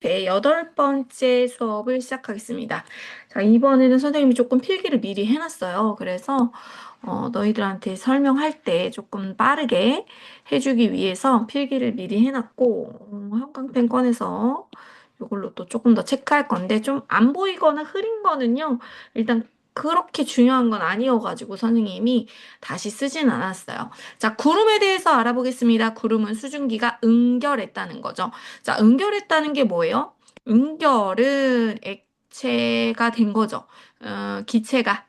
제 8번째 수업을 시작하겠습니다. 자, 이번에는 선생님이 조금 필기를 미리 해놨어요. 그래서 너희들한테 설명할 때 조금 빠르게 해주기 위해서 필기를 미리 해놨고, 형광펜 꺼내서 이걸로 또 조금 더 체크할 건데, 좀 안 보이거나 흐린 거는요, 일단 그렇게 중요한 건 아니어가지고 선생님이 다시 쓰진 않았어요. 자, 구름에 대해서 알아보겠습니다. 구름은 수증기가 응결했다는 거죠. 자, 응결했다는 게 뭐예요? 응결은 액체가 된 거죠. 기체가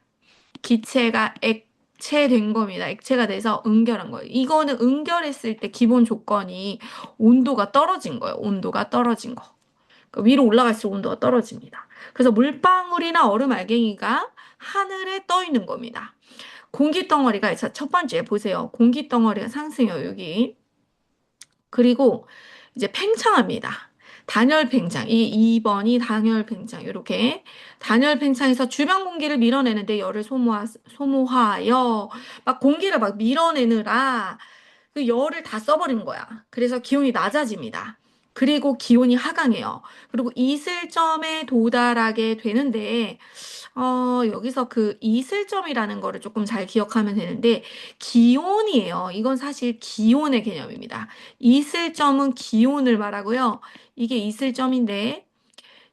액체된 겁니다. 액체가 돼서 응결한 거예요. 이거는 응결했을 때 기본 조건이 온도가 떨어진 거예요. 온도가 떨어진 거. 그러니까 위로 올라갈수록 온도가 떨어집니다. 그래서 물방울이나 얼음 알갱이가 하늘에 떠 있는 겁니다. 공기 덩어리가, 자, 첫 번째 보세요. 공기 덩어리가 상승해요, 여기. 그리고 이제 팽창합니다. 단열 팽창. 이 2번이 단열 팽창. 이렇게 단열 팽창에서 주변 공기를 밀어내는데 열을 소모하여 막 공기를 막 밀어내느라 그 열을 다 써버린 거야. 그래서 기온이 낮아집니다. 그리고 기온이 하강해요. 그리고 이슬점에 도달하게 되는데 여기서 그 이슬점이라는 거를 조금 잘 기억하면 되는데, 기온이에요. 이건 사실 기온의 개념입니다. 이슬점은 기온을 말하고요. 이게 이슬점인데,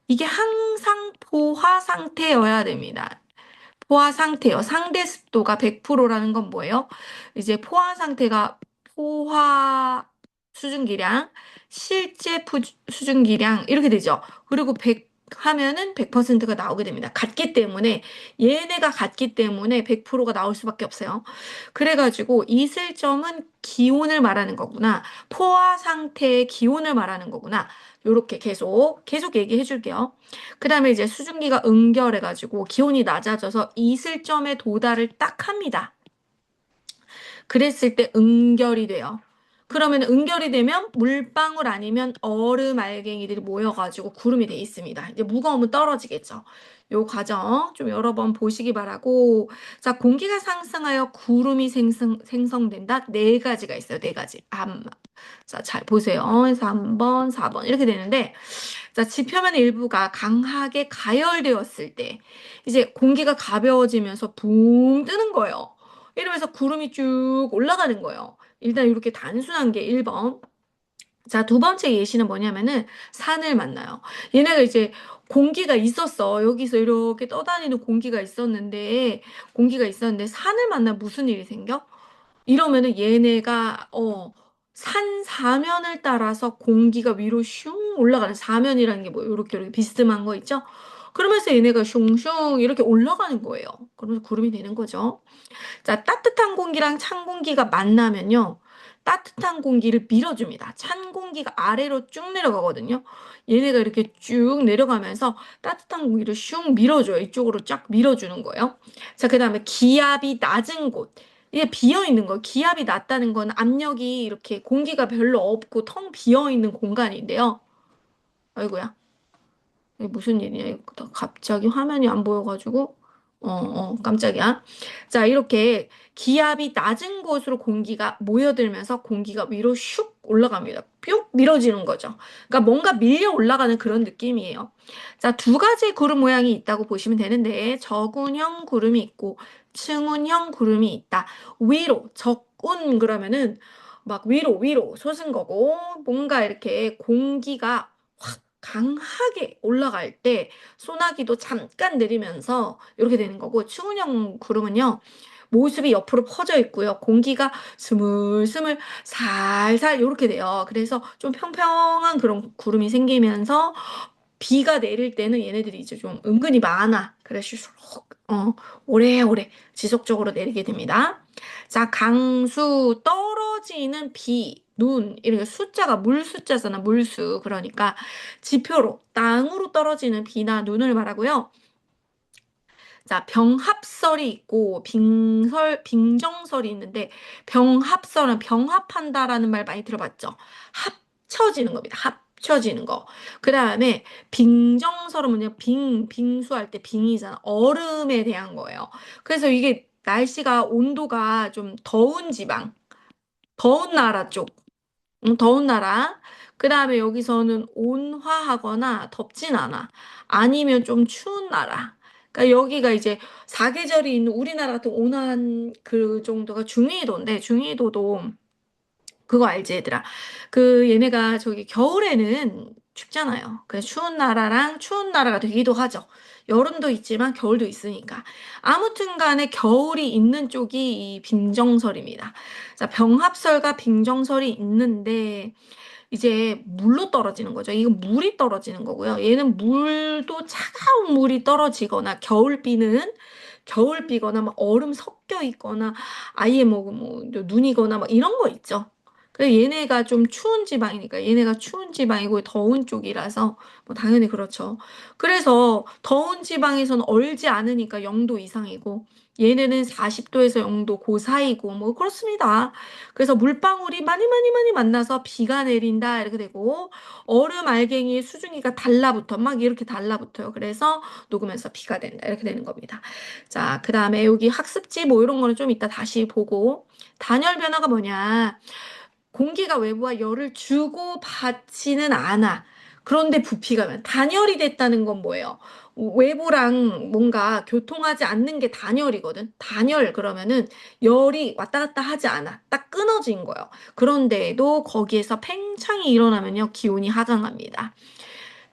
이게 항상 포화 상태여야 됩니다. 포화 상태요. 상대 습도가 100%라는 건 뭐예요? 이제 포화 상태가 포화 수증기량, 실제 수증기량 이렇게 되죠. 그리고 100 하면은 100%가 나오게 됩니다. 같기 때문에 얘네가 같기 때문에 100%가 나올 수밖에 없어요. 그래가지고 이슬점은 기온을 말하는 거구나. 포화 상태의 기온을 말하는 거구나. 요렇게 계속 얘기해 줄게요. 그 다음에 이제 수증기가 응결해가지고 기온이 낮아져서 이슬점에 도달을 딱 합니다. 그랬을 때 응결이 돼요. 그러면 응결이 되면 물방울 아니면 얼음 알갱이들이 모여가지고 구름이 돼 있습니다. 이제 무거우면 떨어지겠죠. 요 과정 좀 여러 번 보시기 바라고. 자, 공기가 상승하여 구름이 생성된다. 네 가지가 있어요. 네 가지. 자, 잘 보세요. 3번, 4번 이렇게 되는데, 자, 지표면의 일부가 강하게 가열되었을 때 이제 공기가 가벼워지면서 붕 뜨는 거예요. 이러면서 구름이 쭉 올라가는 거예요. 일단 이렇게 단순한 게 1번. 자, 두 번째 예시는 뭐냐면은 산을 만나요. 얘네가 이제 공기가 있었어. 여기서 이렇게 떠다니는 공기가 있었는데 산을 만나 무슨 일이 생겨? 이러면은 얘네가 산 사면을 따라서 공기가 위로 슝 올라가는, 사면이라는 게 뭐 이렇게 비스듬한 거 있죠? 그러면서 얘네가 슝슝 이렇게 올라가는 거예요. 그러면서 구름이 되는 거죠. 자, 따뜻한 공기랑 찬 공기가 만나면요. 따뜻한 공기를 밀어줍니다. 찬 공기가 아래로 쭉 내려가거든요. 얘네가 이렇게 쭉 내려가면서 따뜻한 공기를 슝 밀어줘요. 이쪽으로 쫙 밀어주는 거예요. 자, 그 다음에 기압이 낮은 곳. 이게 비어 있는 거. 기압이 낮다는 건 압력이 이렇게 공기가 별로 없고 텅 비어 있는 공간인데요. 아이고야. 이게 무슨 일이냐. 이거 갑자기 화면이 안 보여가지고. 깜짝이야. 자, 이렇게 기압이 낮은 곳으로 공기가 모여들면서 공기가 위로 슉 올라갑니다. 뿅 밀어지는 거죠. 그러니까 뭔가 밀려 올라가는 그런 느낌이에요. 자, 두 가지 구름 모양이 있다고 보시면 되는데, 저군형 구름이 있고, 층운형 구름이 있다. 위로, 적운 그러면은 막 위로 솟은 거고, 뭔가 이렇게 공기가 강하게 올라갈 때 소나기도 잠깐 내리면서 이렇게 되는 거고, 추운형 구름은요, 모습이 옆으로 퍼져 있고요. 공기가 스물스물 살살 이렇게 돼요. 그래서 좀 평평한 그런 구름이 생기면서 비가 내릴 때는 얘네들이 이제 좀 은근히 많아. 그래서 오래오래 지속적으로 내리게 됩니다. 자, 강수, 떨어지는 비, 눈, 이렇게 숫자가 물 숫자잖아, 물수. 그러니까 지표로, 땅으로 떨어지는 비나 눈을 말하고요. 자, 병합설이 있고 빙정설이 있는데, 병합설은 병합한다라는 말 많이 들어봤죠? 합쳐지는 겁니다. 합쳐지는 거. 그 다음에 빙정설은 뭐냐? 빙수할 때 빙이잖아. 얼음에 대한 거예요. 그래서 이게 날씨가 온도가 좀 더운 지방, 더운 나라 쪽. 더운 나라. 그 다음에 여기서는 온화하거나 덥진 않아. 아니면 좀 추운 나라. 그러니까 여기가 이제 사계절이 있는 우리나라 같은 온화한 그 정도가 중위도인데, 중위도도 그거 알지, 얘들아? 그 얘네가 저기 겨울에는 춥잖아요. 그래서 추운 나라랑 추운 나라가 되기도 하죠. 여름도 있지만 겨울도 있으니까. 아무튼 간에 겨울이 있는 쪽이 이 빙정설입니다. 자, 병합설과 빙정설이 있는데 이제 물로 떨어지는 거죠. 이건 물이 떨어지는 거고요. 얘는 물도 차가운 물이 떨어지거나 겨울비거나 막 얼음 섞여 있거나 아예 뭐 눈이거나 막 이런 거 있죠. 그래 얘네가 좀 추운 지방이니까 얘네가 추운 지방이고 더운 쪽이라서 뭐 당연히 그렇죠. 그래서 더운 지방에서는 얼지 않으니까 0도 이상이고 얘네는 40도에서 0도 그 사이고 뭐 그렇습니다. 그래서 물방울이 많이 많이 많이 만나서 비가 내린다 이렇게 되고 얼음 알갱이의 수증기가 달라붙어 막 이렇게 달라붙어요. 그래서 녹으면서 비가 된다 이렇게 되는 겁니다. 자, 그 다음에 여기 학습지 뭐 이런 거는 좀 이따 다시 보고 단열 변화가 뭐냐? 공기가 외부와 열을 주고 받지는 않아. 그런데 부피가 단열이 됐다는 건 뭐예요? 외부랑 뭔가 교통하지 않는 게 단열이거든. 단열 그러면은 열이 왔다 갔다 하지 않아. 딱 끊어진 거예요. 그런데도 거기에서 팽창이 일어나면요, 기온이 하강합니다.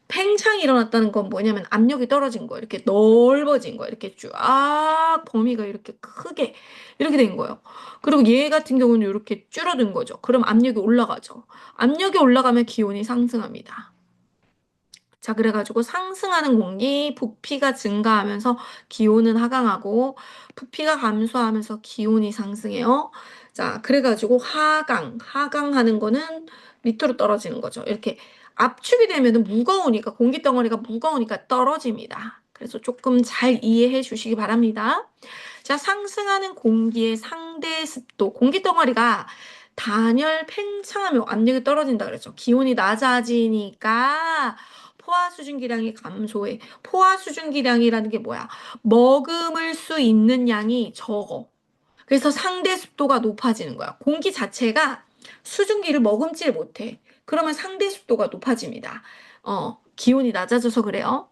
팽창이 일어났다는 건 뭐냐면 압력이 떨어진 거예요. 이렇게 넓어진 거예요. 이렇게 쫙 범위가 이렇게 크게 이렇게 된 거예요. 그리고 얘 같은 경우는 이렇게 줄어든 거죠. 그럼 압력이 올라가죠. 압력이 올라가면 기온이 상승합니다. 자, 그래가지고 상승하는 공기, 부피가 증가하면서 기온은 하강하고, 부피가 감소하면서 기온이 상승해요. 자, 그래가지고 하강하는 거는 밑으로 떨어지는 거죠. 이렇게 압축이 되면은 무거우니까, 공기 덩어리가 무거우니까 떨어집니다. 그래서 조금 잘 이해해 주시기 바랍니다. 자, 상승하는 공기의 상대 습도, 공기 덩어리가 단열 팽창하면 압력이 떨어진다 그랬죠. 기온이 낮아지니까 포화 수증기량이 감소해. 포화 수증기량이라는 게 뭐야? 머금을 수 있는 양이 적어. 그래서 상대 습도가 높아지는 거야. 공기 자체가 수증기를 머금질 못해. 그러면 상대 습도가 높아집니다. 기온이 낮아져서 그래요.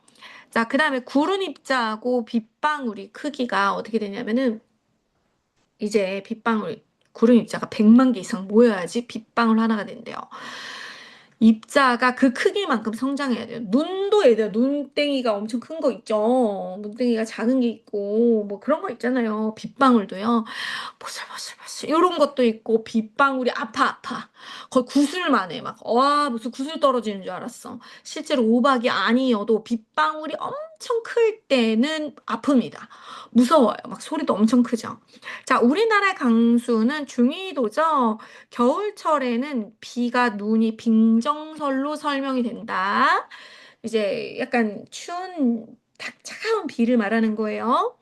자, 그 다음에 구름 입자하고 빗방울이 크기가 어떻게 되냐면은 이제 구름 입자가 100만 개 이상 모여야지 빗방울 하나가 된대요. 입자가 그 크기만큼 성장해야 돼요. 눈도 얘들 눈땡이가 엄청 큰 거 있죠. 눈땡이가 작은 게 있고 뭐 그런 거 있잖아요. 빗방울도요. 보슬보슬보슬 이런 것도 있고 빗방울이 아파. 거의 구슬만 해. 막 와 무슨 구슬 떨어지는 줄 알았어. 실제로 우박이 아니어도 빗방울이 엄청 클 때는 아픕니다. 무서워요. 막 소리도 엄청 크죠. 자, 우리나라의 강수는 중위도죠. 겨울철에는 비가 눈이 빙정설로 설명이 된다. 이제 약간 추운 차가운 비를 말하는 거예요.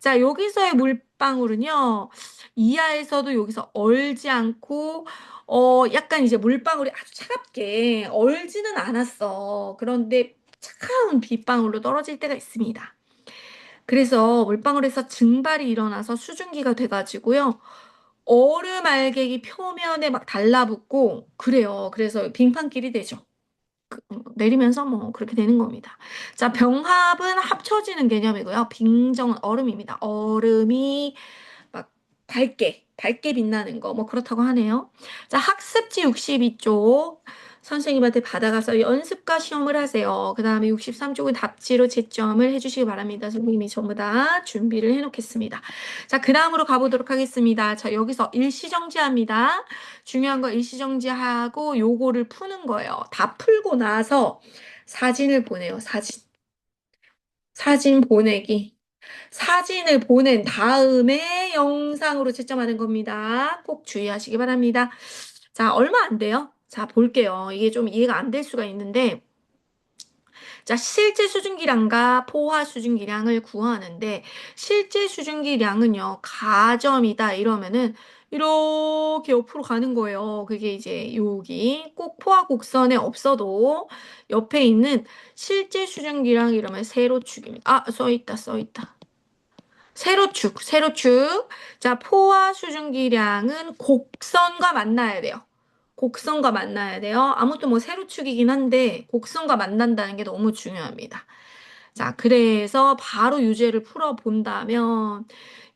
자, 여기서의 물방울은요. 이하에서도 여기서 얼지 않고 약간 이제 물방울이 아주 차갑게 얼지는 않았어. 그런데 차가운 빗방울로 떨어질 때가 있습니다. 그래서 물방울에서 증발이 일어나서 수증기가 돼가지고요. 얼음 알갱이 표면에 막 달라붙고 그래요. 그래서 빙판길이 되죠. 내리면서 뭐 그렇게 되는 겁니다. 자, 병합은 합쳐지는 개념이고요. 빙정은 얼음입니다. 얼음이 막 밝게 빛나는 거 뭐 그렇다고 하네요. 자, 학습지 62쪽 선생님한테 받아가서 연습과 시험을 하세요. 그 다음에 63쪽은 답지로 채점을 해주시기 바랍니다. 선생님이 전부 다 준비를 해놓겠습니다. 자, 그 다음으로 가보도록 하겠습니다. 자, 여기서 일시정지합니다. 중요한 거 일시정지하고 요거를 푸는 거예요. 다 풀고 나서 사진을 보내요. 사진 보내기. 사진을 보낸 다음에 영상으로 채점하는 겁니다. 꼭 주의하시기 바랍니다. 자, 얼마 안 돼요. 자, 볼게요. 이게 좀 이해가 안 될 수가 있는데, 자, 실제 수증기량과 포화 수증기량을 구하는데, 실제 수증기량은요, 가점이다 이러면은, 이렇게 옆으로 가는 거예요. 그게 이제 여기 꼭 포화 곡선에 없어도 옆에 있는 실제 수증기량 이러면 세로축입니다. 아, 써 있다. 세로축. 자, 포화 수증기량은 곡선과 만나야 돼요. 곡선과 만나야 돼요. 아무튼 뭐 세로축이긴 한데 곡선과 만난다는 게 너무 중요합니다. 자, 그래서 바로 유제를 풀어본다면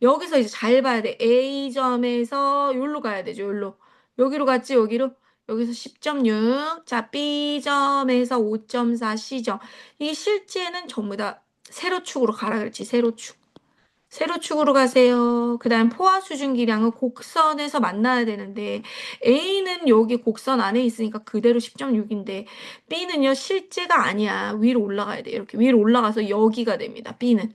여기서 이제 잘 봐야 돼. A점에서 여기로 가야 되죠. 여기로. 여기로 갔지, 여기로. 여기서 10.6. 자, B점에서 5.4, C점. 이게 실제는 전부 다 세로축으로 가라 그랬지, 세로축. 세로축으로 가세요. 그 다음 포화 수증기량은 곡선에서 만나야 되는데 A는 여기 곡선 안에 있으니까 그대로 10.6인데 B는요 실제가 아니야. 위로 올라가야 돼. 이렇게 위로 올라가서 여기가 됩니다. B는.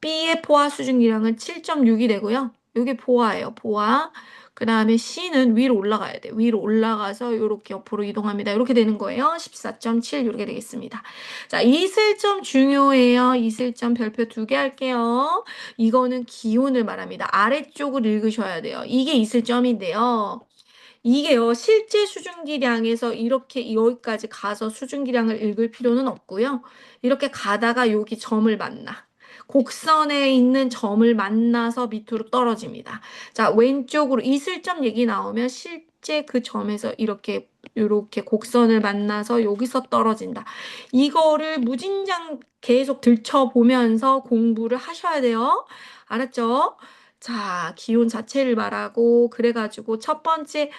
B의 포화 수증기량은 7.6이 되고요. 이게 포화예요. 포화. 그 다음에 C는 위로 올라가야 돼. 위로 올라가서 이렇게 옆으로 이동합니다. 이렇게 되는 거예요. 14.7 이렇게 되겠습니다. 자, 이슬점 중요해요. 이슬점 별표 2개 할게요. 이거는 기온을 말합니다. 아래쪽을 읽으셔야 돼요. 이게 이슬점인데요. 이게요, 실제 수증기량에서 이렇게 여기까지 가서 수증기량을 읽을 필요는 없고요. 이렇게 가다가 여기 점을 만나. 곡선에 있는 점을 만나서 밑으로 떨어집니다. 자, 왼쪽으로 이슬점 얘기 나오면 실제 그 점에서 이렇게 곡선을 만나서 여기서 떨어진다. 이거를 무진장 계속 들춰보면서 공부를 하셔야 돼요. 알았죠? 자, 기온 자체를 말하고, 그래가지고 첫 번째,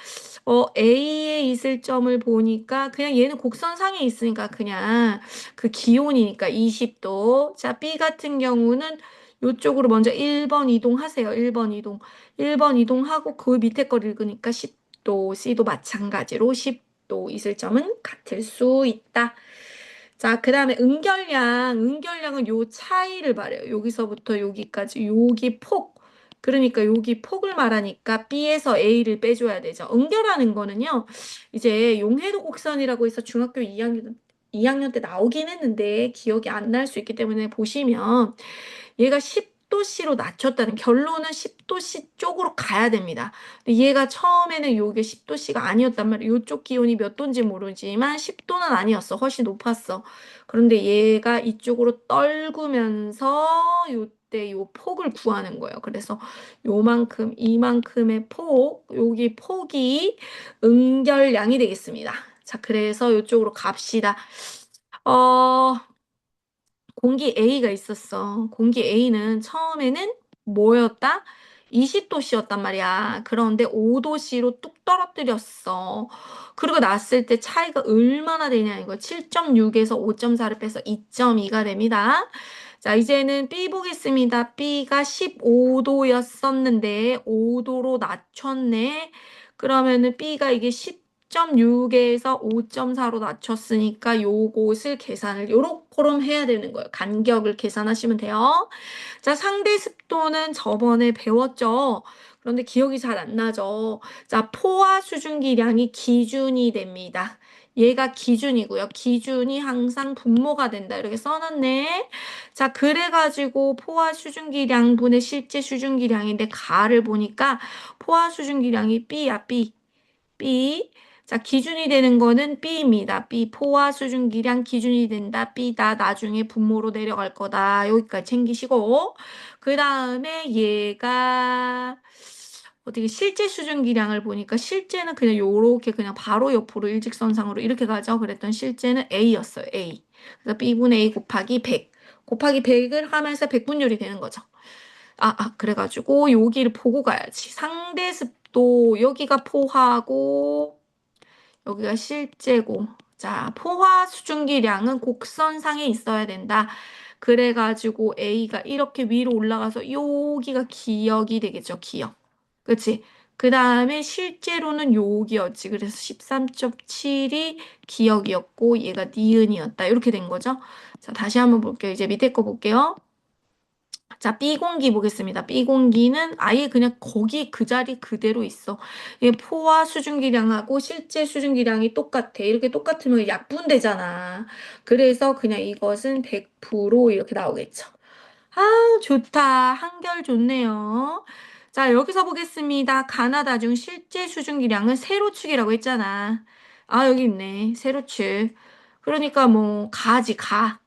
A에 있을 점을 보니까 그냥 얘는 곡선상에 있으니까 그냥 그 기온이니까 20도. 자, B 같은 경우는 이쪽으로 먼저 1번 이동하세요. 1번 이동. 1번 이동하고 그 밑에 걸 읽으니까 10도. C도 마찬가지로 10도 있을 점은 같을 수 있다. 자, 그 다음에 응결량. 응결량은 요 차이를 말해요. 여기서부터 여기까지. 여기 폭. 그러니까 여기 폭을 말하니까 B에서 A를 빼줘야 되죠. 응결하는 거는요. 이제 용해도 곡선이라고 해서 중학교 2학년 때 나오긴 했는데 기억이 안 날 수 있기 때문에 보시면 얘가 10도씨로 낮췄다는 결론은 10도씨 쪽으로 가야 됩니다. 근데 얘가 처음에는 요게 10도씨가 아니었단 말이에요. 요쪽 기온이 몇 도인지 모르지만 10도는 아니었어. 훨씬 높았어. 그런데 얘가 이쪽으로 떨구면서 요때 요 폭을 구하는 거예요. 그래서 요만큼, 이만큼의 폭, 여기 폭이 응결량이 되겠습니다. 자, 그래서 요쪽으로 갑시다. 어, 공기 A가 있었어. 공기 A는 처음에는 뭐였다? 20도씨였단 말이야. 그런데 5도씨로 뚝 떨어뜨렸어. 그리고 났을 때 차이가 얼마나 되냐 이거 7.6에서 5.4를 빼서 2.2가 됩니다. 자, 이제는 B 보겠습니다. B가 15도였었는데 5도로 낮췄네. 그러면은 B가 이게 10.6에서 5.4로 낮췄으니까 요것을 계산을 요렇게럼 해야 되는 거예요. 간격을 계산하시면 돼요. 자, 상대 습도는 저번에 배웠죠. 그런데 기억이 잘 안 나죠. 자, 포화 수증기량이 기준이 됩니다. 얘가 기준이고요. 기준이 항상 분모가 된다. 이렇게 써놨네. 자, 그래가지고 포화 수증기량분의 실제 수증기량인데 가를 보니까 포화 수증기량이 B야, B. B. 자, 기준이 되는 거는 B입니다. B. 포화 수증기량 기준이 된다. B다. 나중에 분모로 내려갈 거다. 여기까지 챙기시고. 그 다음에 얘가 어떻게 실제 수증기량을 보니까 실제는 그냥 요렇게 그냥 바로 옆으로 일직선상으로 이렇게 가죠. 그랬던 실제는 A였어요. A. 그래서 B분의 A 곱하기 100. 곱하기 100을 하면서 백분율이 되는 거죠. 그래가지고 여기를 보고 가야지. 상대 습도 여기가 포화고 여기가 실제고. 자, 포화 수증기량은 곡선상에 있어야 된다. 그래가지고 A가 이렇게 위로 올라가서 여기가 기역이 되겠죠. 기역. 그치? 그 다음에 실제로는 여기였지. 그래서 13.7이 기역이었고 얘가 니은이었다. 이렇게 된 거죠. 자, 다시 한번 볼게요. 이제 밑에 거 볼게요. 자, B공기 보겠습니다. B공기는 아예 그냥 거기 그 자리 그대로 있어. 이게 포화 수증기량하고 실제 수증기량이 똑같아. 이렇게 똑같으면 약분되잖아. 그래서 그냥 이것은 100% 이렇게 나오겠죠. 아, 좋다. 한결 좋네요. 자, 여기서 보겠습니다. 가나다 중 실제 수증기량은 세로축이라고 했잖아. 여기 있네. 세로축. 그러니까 뭐, 가지, 가.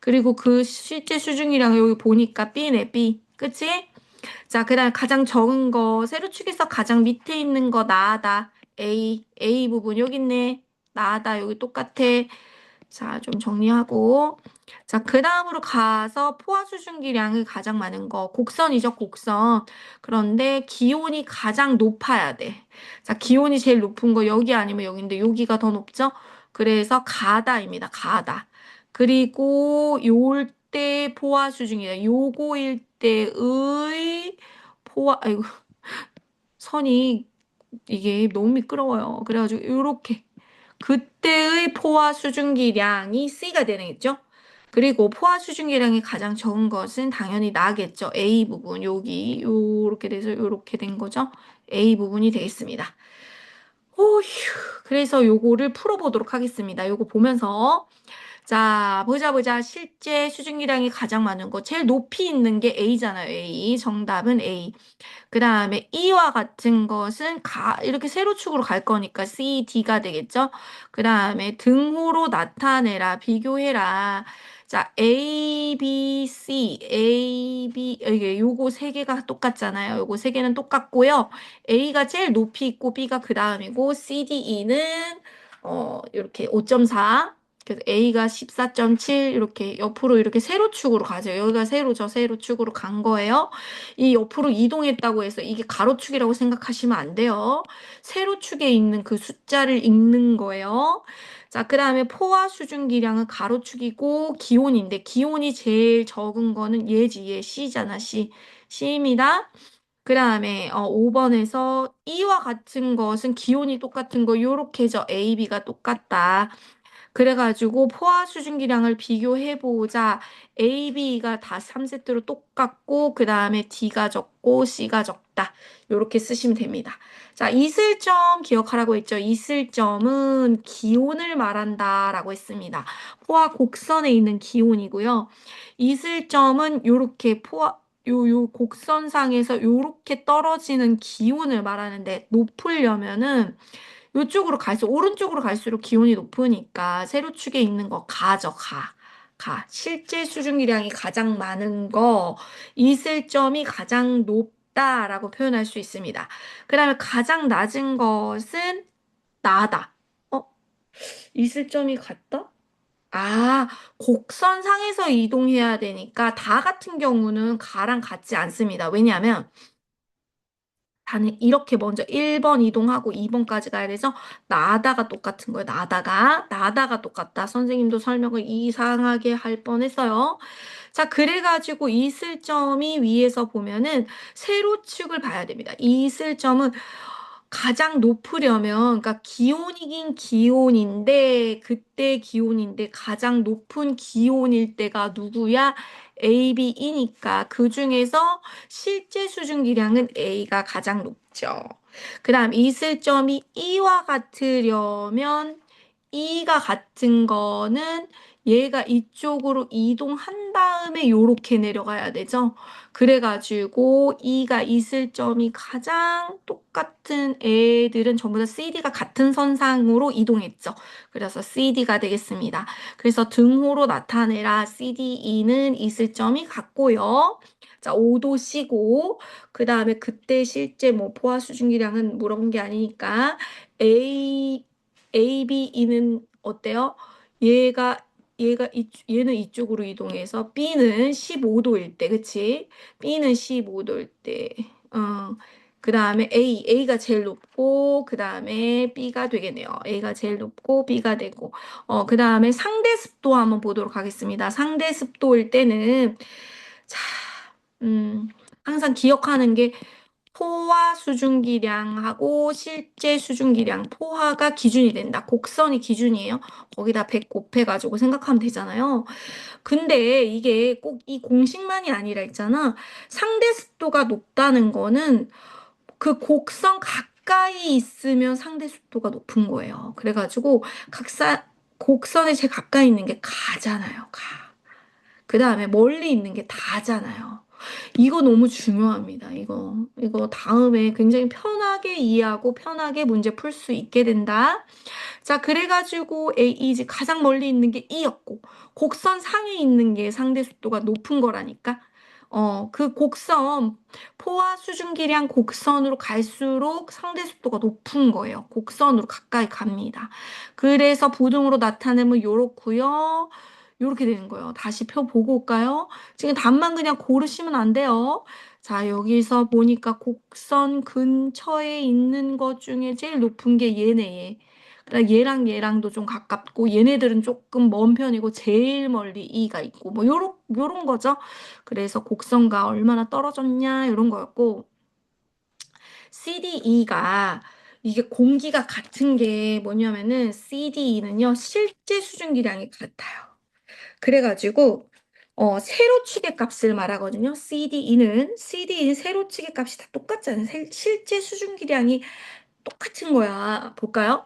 그리고 그 실제 수중이랑 여기 보니까 B네, B. 그치? 자, 그 다음 가장 적은 거, 세로축에서 가장 밑에 있는 거 나다. A 부분 여기 있네. 나다 여기 똑같아. 자, 좀 정리하고. 자, 그 다음으로 가서 포화 수증기량이 가장 많은 거. 곡선이죠, 곡선. 그런데 기온이 가장 높아야 돼. 자, 기온이 제일 높은 거 여기 아니면 여기인데 여기가 더 높죠? 그래서 가다입니다, 가다. 그리고 요럴 때 포화 수증기량, 요거일 때의 아이고, 선이 이게 너무 미끄러워요. 그래가지고 요렇게. 그때의 포화 수증기량이 C가 되겠죠? 그리고 포화 수증기량이 가장 적은 것은 당연히 나겠죠. A 부분 여기 요렇게 돼서 요렇게 된 거죠. A 부분이 되겠습니다. 오휴. 그래서 요거를 풀어보도록 하겠습니다. 요거 보면서 자, 보자. 실제 수증기량이 가장 많은 거. 제일 높이 있는 게 A잖아요. A. 정답은 A. 그 다음에 E와 같은 것은 이렇게 세로축으로 갈 거니까 C, D가 되겠죠? 그 다음에 등호로 나타내라, 비교해라. 자, A, B, C, A, B, 이게 요거 세 개가 똑같잖아요. 요거 세 개는 똑같고요. A가 제일 높이 있고 B가 그 다음이고 C, D, E는 이렇게 5.4. 그래서 A가 14.7 이렇게 옆으로 이렇게 세로축으로 가죠. 여기가 세로죠. 세로축으로 간 거예요. 이 옆으로 이동했다고 해서 이게 가로축이라고 생각하시면 안 돼요. 세로축에 있는 그 숫자를 읽는 거예요. 자, 그 다음에 포화 수증기량은 가로축이고 기온인데 기온이 제일 적은 거는 얘지, 얘 C잖아, C. C입니다. 그 다음에 5번에서 E와 같은 것은 기온이 똑같은 거 요렇게죠. A, B가 똑같다. 그래가지고 포화 수증기량을 비교해보자. A, B가 다 3세트로 똑같고 그 다음에 D가 적고 C가 적다. 이렇게 쓰시면 됩니다. 자, 이슬점 기억하라고 했죠. 이슬점은 기온을 말한다 라고 했습니다. 포화 곡선에 있는 기온이고요. 이슬점은 이렇게 요 곡선상에서 요렇게 떨어지는 기온을 말하는데 높으려면은 이쪽으로 갈수록 오른쪽으로 갈수록 기온이 높으니까 세로축에 있는 거 가죠, 가. 가. 실제 수증기량이 가장 많은 거, 이슬점이 가장 높다라고 표현할 수 있습니다. 그 다음에 가장 낮은 것은 나다. 어? 이슬점이 같다? 아, 곡선상에서 이동해야 되니까 다 같은 경우는 가랑 같지 않습니다. 왜냐하면 다는 이렇게 먼저 1번 이동하고 2번까지 가야 돼서 나다가 똑같은 거예요. 나다가 똑같다. 선생님도 설명을 이상하게 할 뻔했어요. 자, 그래가지고 이슬점이 위에서 보면은 세로축을 봐야 됩니다. 이슬점은 가장 높으려면, 그러니까 기온이긴 기온인데, 그때 기온인데 가장 높은 기온일 때가 누구야? A, B이니까 그 중에서 실제 수증기량은 A가 가장 높죠. 그 다음 이슬점이 E와 같으려면 E가 같은 거는 얘가 이쪽으로 이동한 다음에 요렇게 내려가야 되죠. 그래가지고 E가 이슬점이 가장 똑같은 애들은 전부 다 CD가 같은 선상으로 이동했죠. 그래서 CD가 되겠습니다. 그래서 등호로 나타내라. CDE는 이슬점이 같고요. 자, 5도 C고, 그 다음에 그때 실제 뭐 포화 수증기량은 물어본 게 아니니까 A, B, E는 어때요? 얘가 얘는 이쪽으로 이동해서 B는 15도일 때, 그치? B는 15도일 때, 그 다음에 A가 제일 높고, 그 다음에 B가 되겠네요. A가 제일 높고, B가 되고, 그 다음에 상대 습도 한번 보도록 하겠습니다. 상대 습도일 때는, 자, 음, 항상 기억하는 게 포화 수증기량하고 실제 수증기량, 포화가 기준이 된다. 곡선이 기준이에요. 거기다 100 곱해가지고 생각하면 되잖아요. 근데 이게 꼭 이 공식만이 아니라 있잖아. 상대 습도가 높다는 거는 그 곡선 가까이 있으면 상대 습도가 높은 거예요. 그래가지고 곡선에 제일 가까이 있는 게 가잖아요. 가. 그 다음에 멀리 있는 게 다잖아요. 이거 너무 중요합니다. 이거 다음에 굉장히 편하게 이해하고 편하게 문제 풀 수 있게 된다. 자, 그래가지고 이제 가장 멀리 있는 게 E였고, 곡선 상에 있는 게 상대 속도가 높은 거라니까. 그 곡선, 포화 수증기량 곡선으로 갈수록 상대 속도가 높은 거예요. 곡선으로 가까이 갑니다. 그래서 부등으로 나타내면 요렇고요. 요렇게 되는 거예요. 다시 표 보고 올까요? 지금 답만 그냥 고르시면 안 돼요. 자, 여기서 보니까 곡선 근처에 있는 것 중에 제일 높은 게 얘네, 얘. 그러니까 얘랑 얘랑도 좀 가깝고 얘네들은 조금 먼 편이고 제일 멀리 E가 있고 뭐 요런 거죠. 그래서 곡선과 얼마나 떨어졌냐 이런 거였고 CDE가 이게 공기가 같은 게 뭐냐면은 CDE는요 실제 수증기량이 같아요. 그래가지고 세로축의 값을 말하거든요. CDE는 세로축의 값이 다 똑같잖아요. 실제 수증기량이 똑같은 거야. 볼까요?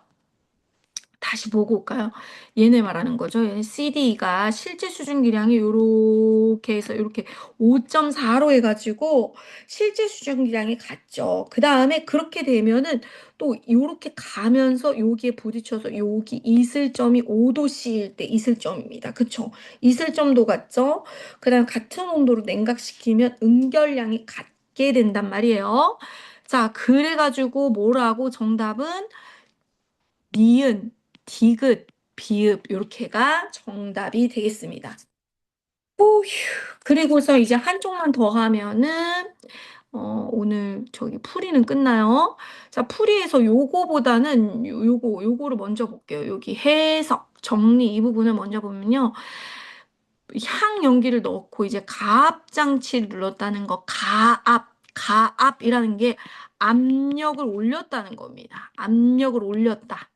다시 보고 올까요? 얘네 말하는 거죠. 얘네 CD가 실제 수증기량이 요렇게 해서 요렇게 5.4로 해가지고 실제 수증기량이 같죠. 그 다음에 그렇게 되면은 또 요렇게 가면서 여기에 부딪혀서 여기 이슬점이 5도씨일 때 이슬점입니다. 그쵸? 이슬점도 같죠? 그 다음 같은 온도로 냉각시키면 응결량이 같게 된단 말이에요. 자, 그래가지고 뭐라고 정답은 니은, 디귿, 비읍 요렇게가 정답이 되겠습니다. 오휴. 그리고서 이제 한쪽만 더 하면은 오늘 저기 풀이는 끝나요. 자, 풀이에서 요거보다는 요거를 먼저 볼게요. 여기 해석, 정리 이 부분을 먼저 보면요. 향 연기를 넣고 이제 가압 장치를 눌렀다는 거. 가압이라는 게 압력을 올렸다는 겁니다. 압력을 올렸다.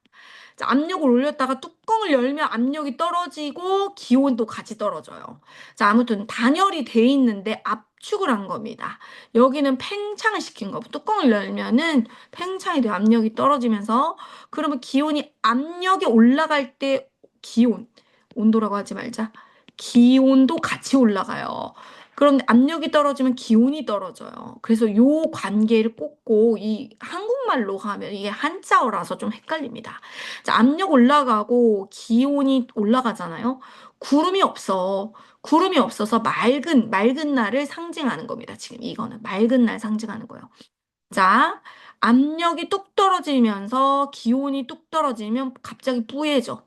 자, 압력을 올렸다가 뚜껑을 열면 압력이 떨어지고 기온도 같이 떨어져요. 자, 아무튼 단열이 돼 있는데 압축을 한 겁니다. 여기는 팽창을 시킨 거. 뚜껑을 열면은 팽창이 돼 압력이 떨어지면서 그러면 기온이 압력이 올라갈 때 기온, 온도라고 하지 말자. 기온도 같이 올라가요. 그런데 압력이 떨어지면 기온이 떨어져요. 그래서 요 관계를 꽂고 이 한국말로 하면 이게 한자어라서 좀 헷갈립니다. 자, 압력 올라가고 기온이 올라가잖아요. 구름이 없어. 구름이 없어서 맑은 날을 상징하는 겁니다. 지금 이거는 맑은 날 상징하는 거예요. 자, 압력이 뚝 떨어지면서 기온이 뚝 떨어지면 갑자기 뿌얘져.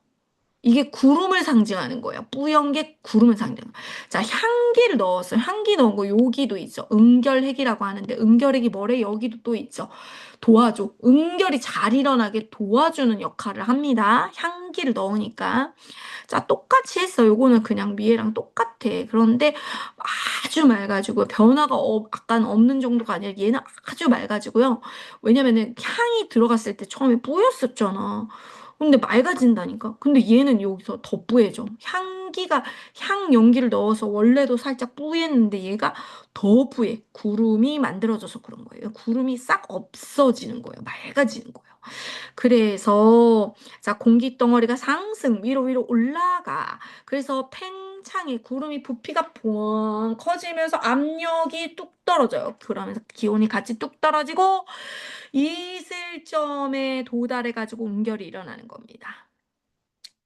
이게 구름을 상징하는 거예요. 뿌연 게 구름을 상징하는 거예요. 자, 향기를 넣었어요. 향기 넣은 거 여기도 있죠. 응결핵이라고 하는데 응결핵이 뭐래? 여기도 또 있죠. 도와줘. 응결이 잘 일어나게 도와주는 역할을 합니다. 향기를 넣으니까. 자, 똑같이 했어. 요거는 그냥 미애랑 똑같아. 그런데 아주 맑아지고 변화가 약간 없는 정도가 아니라 얘는 아주 맑아지고요. 왜냐면은 향이 들어갔을 때 처음에 뿌였었잖아. 근데 맑아진다니까. 근데 얘는 여기서 더 뿌얘져. 향 연기를 넣어서 원래도 살짝 뿌였는데 얘가 더 뿌얘. 구름이 만들어져서 그런 거예요. 구름이 싹 없어지는 거예요. 맑아지는 거예요. 그래서 자 공기 덩어리가 상승 위로 올라가. 그래서 팽창이 구름이 부피가 뻥 커지면서 압력이 뚝 떨어져요. 그러면서 기온이 같이 뚝 떨어지고 이슬점에 도달해 가지고 응결이 일어나는 겁니다.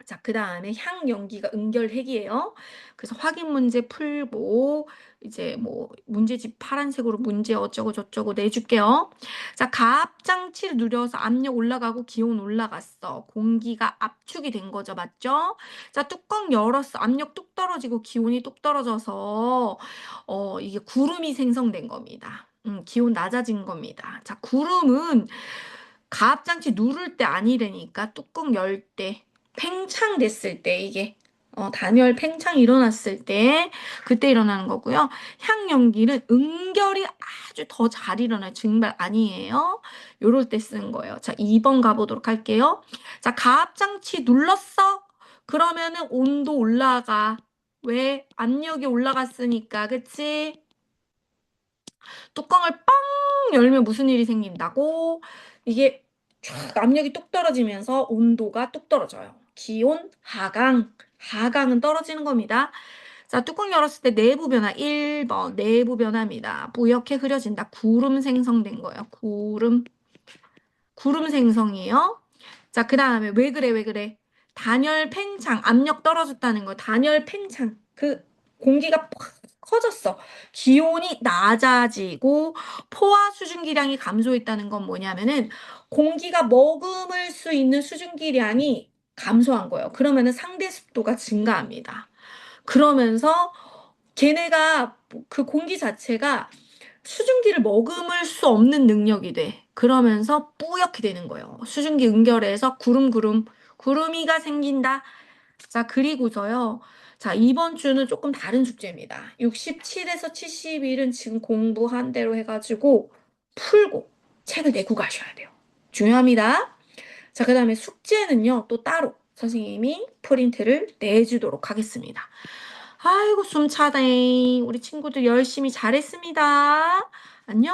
자, 그 다음에 향 연기가 응결핵이에요. 그래서 확인 문제 풀고 이제 뭐 문제집 파란색으로 문제 어쩌고 저쩌고 내줄게요. 자, 가압 장치를 누려서 압력 올라가고 기온 올라갔어. 공기가 압축이 된 거죠. 맞죠? 자, 뚜껑 열었어. 압력 뚝 떨어지고 기온이 뚝 떨어져서 이게 구름이 생성된 겁니다. 기온 낮아진 겁니다. 자, 구름은 가압 장치 누를 때 아니라니까 뚜껑 열 때. 팽창됐을 때 이게 단열 팽창이 일어났을 때 그때 일어나는 거고요. 향연기는 응결이 아주 더 잘 일어나요. 증발 아니에요. 요럴 때 쓰는 거예요. 자, 2번 가보도록 할게요. 자, 가압장치 눌렀어? 그러면은 온도 올라가. 왜? 압력이 올라갔으니까. 그치? 뚜껑을 빵 열면 무슨 일이 생긴다고? 이게 쫙 압력이 뚝 떨어지면서 온도가 뚝 떨어져요. 기온 하강은 떨어지는 겁니다. 자, 뚜껑 열었을 때 내부 변화 1번 내부 변화입니다. 뿌옇게 흐려진다. 구름 생성된 거예요. 구름 생성이에요. 자, 그 다음에 왜 그래? 단열 팽창 압력 떨어졌다는 거. 단열 팽창 공기가 팍 커졌어. 기온이 낮아지고 포화 수증기량이 감소했다는 건 뭐냐면은 공기가 머금을 수 있는 수증기량이 감소한 거예요. 그러면은 상대 습도가 증가합니다. 그러면서 걔네가 그 공기 자체가 수증기를 머금을 수 없는 능력이 돼. 그러면서 뿌옇게 되는 거예요. 수증기 응결해서 구름이가 생긴다. 자, 그리고서요. 자, 이번 주는 조금 다른 숙제입니다. 67에서 71은 지금 공부한 대로 해가지고 풀고 책을 내고 가셔야 돼요. 중요합니다. 자, 그 다음에 숙제는요, 또 따로 선생님이 프린트를 내주도록 하겠습니다. 아이고, 숨 차다잉. 우리 친구들 열심히 잘했습니다. 안녕.